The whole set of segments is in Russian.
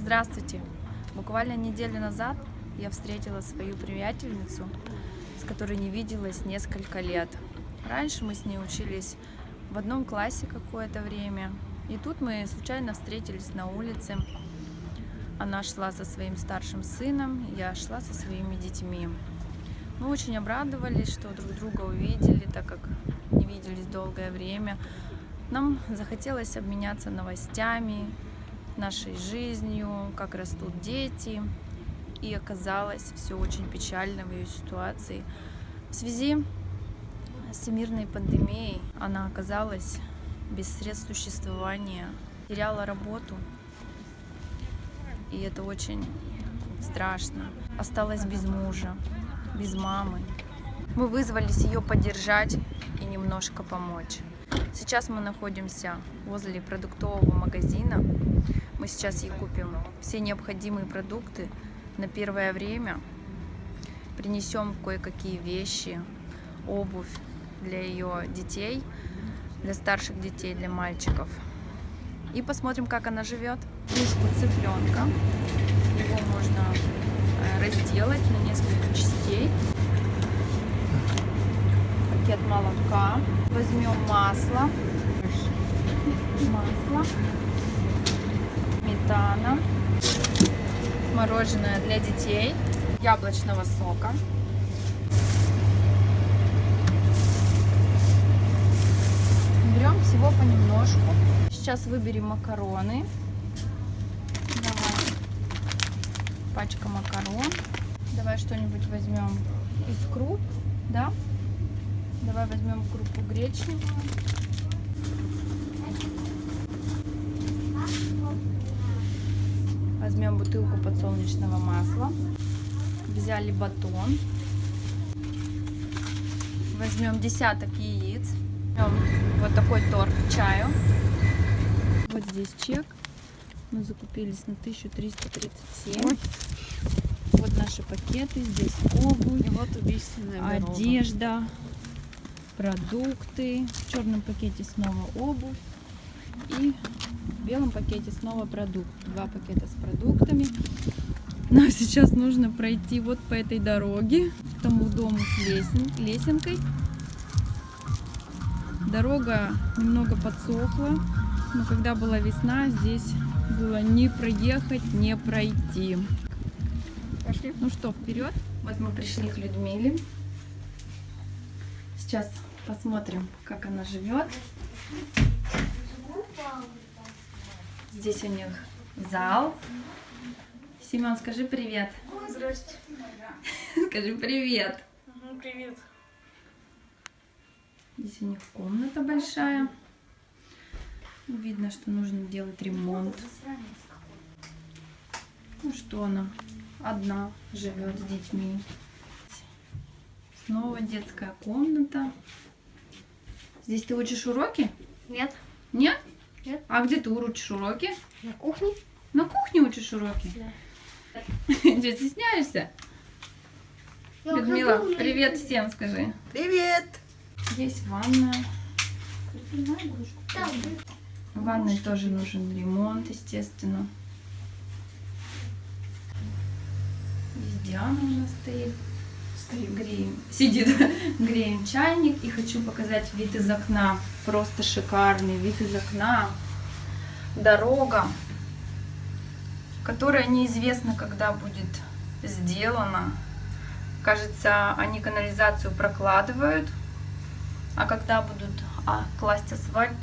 Здравствуйте! Буквально неделю назад я встретила свою приятельницу, с которой не виделась несколько лет. Раньше мы с ней учились в одном классе какое-то время, и тут мы случайно встретились на улице. Она шла со своим старшим сыном, я шла со своими детьми. Мы очень обрадовались, что друг друга увидели, так как не виделись долгое время. Нам захотелось обменяться новостями, нашей жизнью, как растут дети. И оказалось все очень печально в ее ситуации. В связи с всемирной пандемией она оказалась без средств существования, теряла работу. И это очень страшно. Осталась без мужа, без мамы. Мы вызвались ее поддержать и немножко помочь. Сейчас мы находимся возле продуктового магазина. Мы сейчас ей купим все необходимые продукты на первое время. Принесем кое-какие вещи, обувь для ее детей, для старших детей, для мальчиков. И посмотрим, как она живет. Тушку цыпленка. Его можно разделать на несколько частей. Пакет молока. Возьмем масло. Сметана. Мороженое для детей. Яблочного сока. Берем всего понемножку. Сейчас выберем макароны. Давай. Пачка макарон. Давай что-нибудь возьмем из круп, да? Давай возьмем крупу гречневую. Возьмем бутылку подсолнечного масла. Взяли батон. Возьмем десяток яиц. Возьмем вот такой торт к чаю. Вот здесь чек. Мы закупились на 1337. Вот наши пакеты. Здесь обувь. И вот убийственная одежда. Продукты. В черном пакете снова обувь. И в белом пакете снова продукт. Два пакета с продуктами. Нам сейчас нужно пройти вот по этой дороге к тому дому с лесенкой. Дорога немного подсохла, но когда была весна, здесь было не проехать, не пройти. Пошли. Ну что, вперед. Вот мы пришли к Людмиле. Сейчас посмотрим, как она живет. Здесь у них зал. Семен, скажи привет. Здрасте. Скажи привет. Привет. Здесь у них комната большая. Видно, что нужно делать ремонт. Ну что она одна живет с детьми. Снова детская комната. Здесь ты учишь уроки? Нет. Нет? Нет. А где ты учишь уроки? На кухне? На кухне учишь уроки? Да. Что, стесняешься? Людмила, привет всем скажи. Привет! Есть ванная. В ванной тоже нужен ремонт, естественно. Здесь Диана у нас стоит. Сидит, греем чайник. И хочу показать вид из окна. Просто шикарный вид из окна. Дорога, которая неизвестно, когда будет сделана. Кажется, они канализацию прокладывают. А когда будут класть асфальт,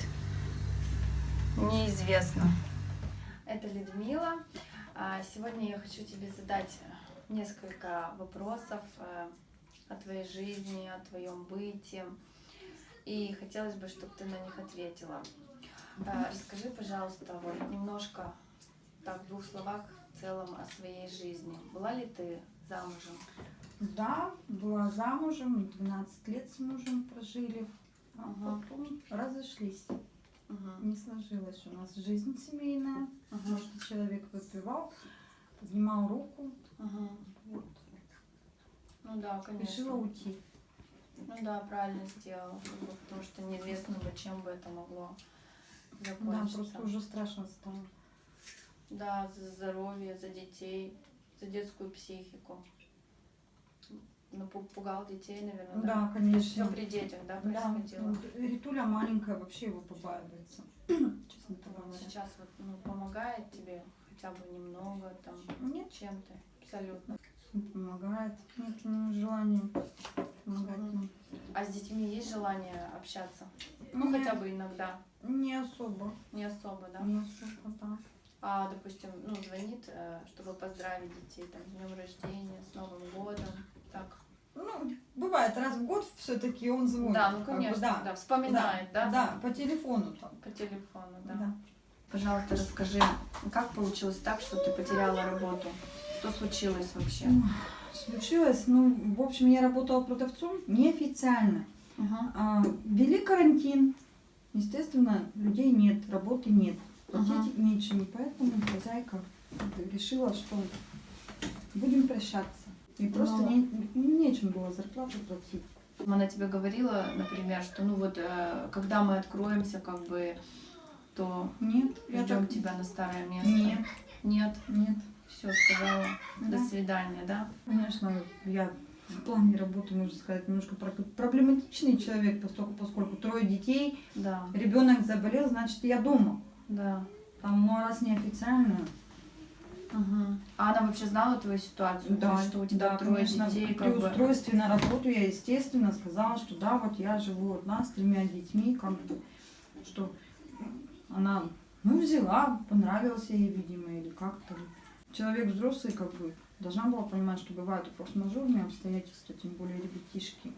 неизвестно. Это Людмила. Сегодня я хочу тебе задать несколько вопросов о твоей жизни, о твоем быте. И хотелось бы, чтобы ты на них ответила. Расскажи, пожалуйста, вот немножко, так, в двух словах, в целом о своей жизни. Была ли ты замужем? Да, была замужем, 12 лет с мужем прожили, а потом разошлись. Не сложилась у нас жизнь семейная, потому что человек выпивал, поднимал руку. Вот. Ну да, конечно. Решила уйти. Ну да, правильно сделала, потому что неизвестно бы, чем бы это могло Да, закончиться. просто уже страшно стало. Да, за здоровье, за детей, за детскую психику. Ну, пугал детей, наверное, да? Да, конечно. Все при детях, да, Да, происходило? Ритуля маленькая вообще его побаивается, честно говоря. Сейчас вот, ну, помогает тебе хотя бы немного, там, Нет, чем-то? Абсолютно. не помогает. Нет у него желания помогать нам. А с детьми есть желание общаться? Ну, Нет. хотя бы иногда. Не особо. Не особо, да? Не особо, да. А, допустим, ну, звонит, чтобы поздравить детей, там, с днем рождения, с Новым годом, так. Ну, бывает, раз в год все-таки он звонит. Да, ну, как бы, конечно, да, вспоминает, да? Да, по телефону там. По телефону, да. Да. Пожалуйста, расскажи, как получилось так, что ты потеряла работу? Что случилось вообще? Случилось, ну, в общем, я работала продавцом неофициально. Ага. Ввели карантин. Естественно, людей нет, работы нет. Платить Ага. нечем. Поэтому хозяйка решила, что будем прощаться. И просто Но- нечем было зарплату платить. Она тебе говорила, например, что ну вот, когда мы откроемся, как бы, то Нет, я ждем так... тебя на старое место. Нет, Нет? нет. Все, сказала. Да. До свидания, да? Конечно, я в плане работы, можно сказать, немножко проблематичный человек, поскольку 3 детей, Да, ребенок заболел, значит, я дома. да. Там, ну, а раз неофициально, Угу. А она вообще знала твою ситуацию? То есть, что у тебя да, 3 конечно, детей, при как бы. устройстве на работу я, естественно, сказала, что да, вот я живу одна с 3 детьми, как бы, что она, ну, взяла, понравился ей, видимо, или как-то. Человек взрослый, как бы, должна была понимать, что бывают и форс-мажорные обстоятельства, тем более ребятишки.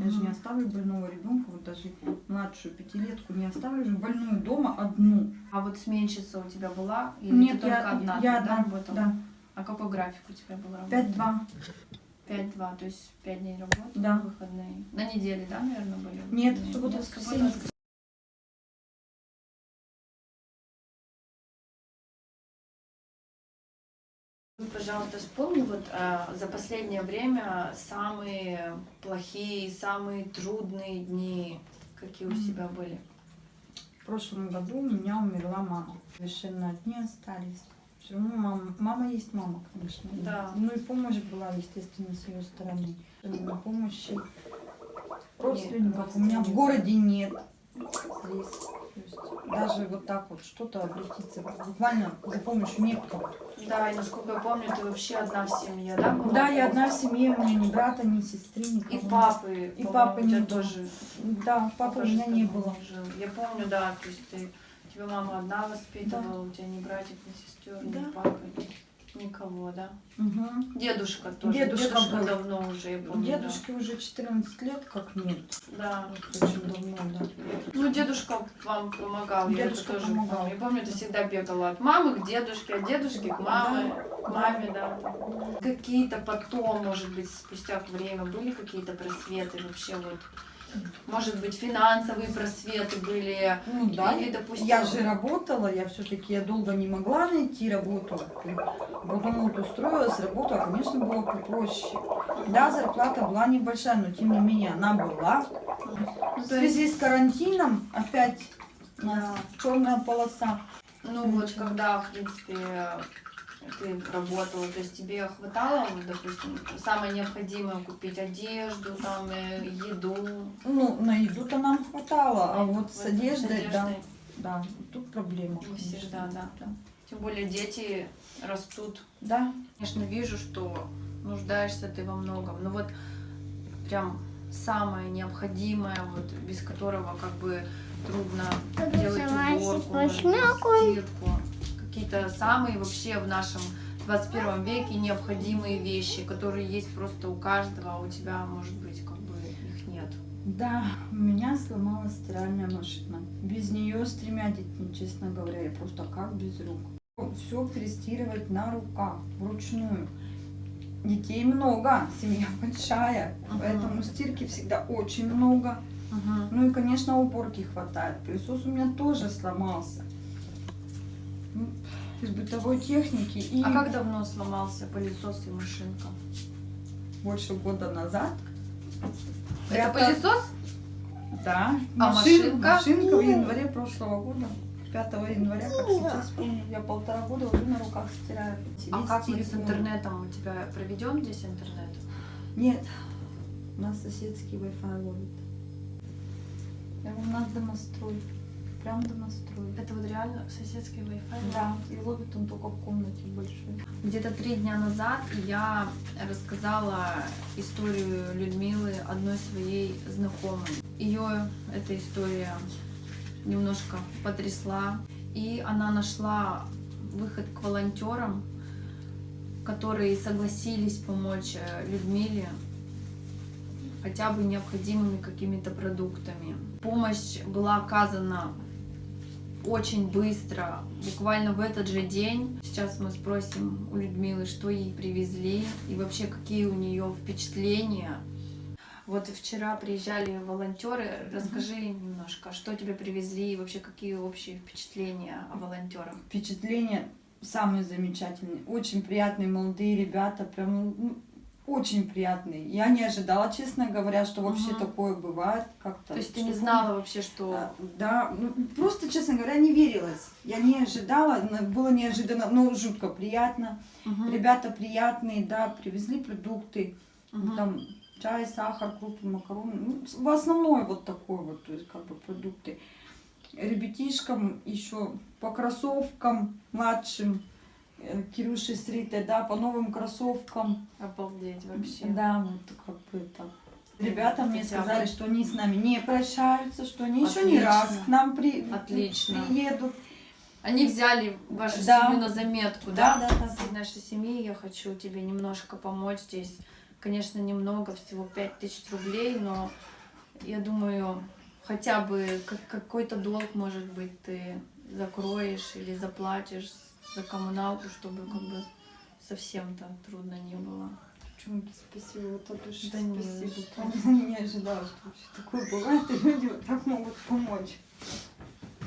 Я же не оставлю больного ребенка, вот даже младшую 5-летку не оставлю же больную дома одну. А вот сменщица у тебя была? Или Нет, ты только одна? я да, одна, работала? да. А какой график у тебя был работы? 5-2. 5-2, то есть 5 дней работы, Да. выходные. На неделе, да, наверное, были? Нет, Выходные? суббота, Нет, воскресенье. Пожалуйста, вспомни вот за последнее время самые плохие, самые трудные дни, какие у тебя были. В прошлом году у меня умерла мама. Совершенно одни остались. Все равно мама есть мама, конечно. Да. Ну и помощь была, естественно, с ее стороны. Помощи родственников у меня в городе нет. Здесь. То есть даже вот так вот что-то обратиться, буквально за помощью некуда. Да, и насколько я помню, ты вообще одна в семье, да, была? Да, я одна в семье, у меня ни брата, ни сестры, никого. И папы. И по-моему, папы у тебя не было. тоже. Да, папы у тоже меня с не тобой было. жил. Я помню, да, то есть тебя мама одна воспитывала, у тебя ни братьев, ни сестер, Да. ни папы, никого, да? Угу. Дедушка тоже. Дедушка был. давно уже, я помню. Дедушке уже 14 лет, как нет. Да. Вот очень давно, да. Ну, дедушка вам помогал, я это Дедушка тоже помогал. помню. Я помню, ты всегда бегала от мамы к дедушке, от дедушки к маме, к маме, да. Какие-то потом, может быть, спустя время были какие-то просветы вообще вот? Может быть, финансовые просветы были? Ну да, Или, допустим, я же работала, я долго не могла найти работу. Потом вот устроилась, работа, конечно, было попроще. Да, зарплата была небольшая, но тем не менее она была. ну, В то есть, связи с карантином опять у нас черная полоса. ну вот, когда, в принципе, ты работала, то есть тебе хватало, вот, допустим, самое необходимое купить одежду, там, еду? Ну, на еду-то нам хватало, а вот с одеждой, да, одеждой да, тут проблема. не всегда, да. Тем более дети растут. Да. Конечно, вижу, что нуждаешься ты во многом, но вот прям самое необходимое, вот без которого как бы трудно делать уборку, может быть, стирку. Какие-то самые вообще в нашем 21 веке необходимые вещи, которые есть просто у каждого, а у тебя, может быть, как бы их нет. Да, у меня сломалась стиральная машина. Без нее с 3 детьми, честно говоря, я просто как без рук. Все перестирывать на руках, вручную. Детей много, семья большая, поэтому стирки всегда очень много. Ну и, конечно, уборки хватает. Пылесос у меня тоже сломался. Ну, из бытовой техники. И А как давно сломался пылесос и машинка? больше года назад. Это Я пылесос? Да. А машинка? Машинка в январе прошлого года. 5 января, как сейчас помню, я 1,5 года уже на руках стираю. А Весь как вот с телефон. интернетом у тебя проведен здесь интернет? Нет, у нас соседский Wi-Fi ловит. У нас домострой, прям домострой. Это вот реально соседский Wi-Fi? Да, и ловит он только в комнате большой. Где-то 3 дня назад я рассказала историю Людмилы одной своей знакомой. Ее эта история немножко потрясла, и она нашла выход к волонтерам, которые согласились помочь Людмиле хотя бы необходимыми какими-то продуктами. Помощь была оказана очень быстро, буквально в этот же день. Сейчас мы спросим у Людмилы, что ей привезли и вообще какие у нее впечатления. Вот вчера приезжали волонтеры. Расскажи немножко, что тебе привезли и вообще какие общие впечатления о волонтерах. Впечатления самые замечательные, очень приятные молодые ребята, прям очень приятные. Я не ожидала, честно говоря, что вообще такое бывает как-то. То есть ты не знала вообще, что... Да, ну, просто, честно говоря, не верилась. Я не ожидала, было неожиданно, но жутко приятно. Ребята приятные, да, привезли продукты, там чай, сахар, крупы, макароны. Ну, в основном вот такой вот, то есть как бы продукты. Ребятишкам еще по кроссовкам младшим, Кирюше с Ритой, да, по новым кроссовкам. Обалдеть вообще. Да, вот как бы так. Ребята мне сказали, что они с нами не прощаются, что они еще не раз к нам приедут. Они взяли вашу Да. семью на заметку, Да, да? да, да. С нашей семьи я хочу тебе немножко помочь здесь. Конечно, немного, всего 5000 рублей, но я думаю, хотя бы какой-то долг, может быть, ты закроешь или заплатишь за коммуналку, чтобы как бы совсем-то трудно не было. Почему спасибо, вот от души Да не спасибо. за что. Я не ожидала, что вообще такое бывает, и люди вот так могут помочь.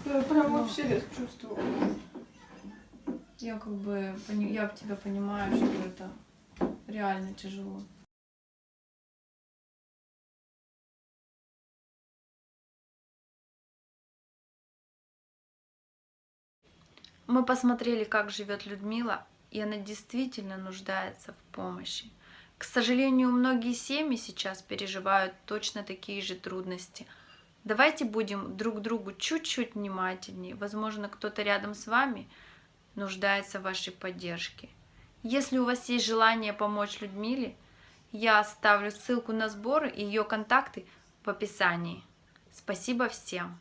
Я прям вообще чувствую. Я как бы, я тебя понимаю, что это реально тяжело. Мы посмотрели, как живет Людмила, и она действительно нуждается в помощи. К сожалению, многие семьи сейчас переживают точно такие же трудности. Давайте будем друг к другу чуть-чуть внимательнее. Возможно, кто-то рядом с вами нуждается в вашей поддержке. Если у вас есть желание помочь Людмиле, я оставлю ссылку на сборы и ее контакты в описании. Спасибо всем!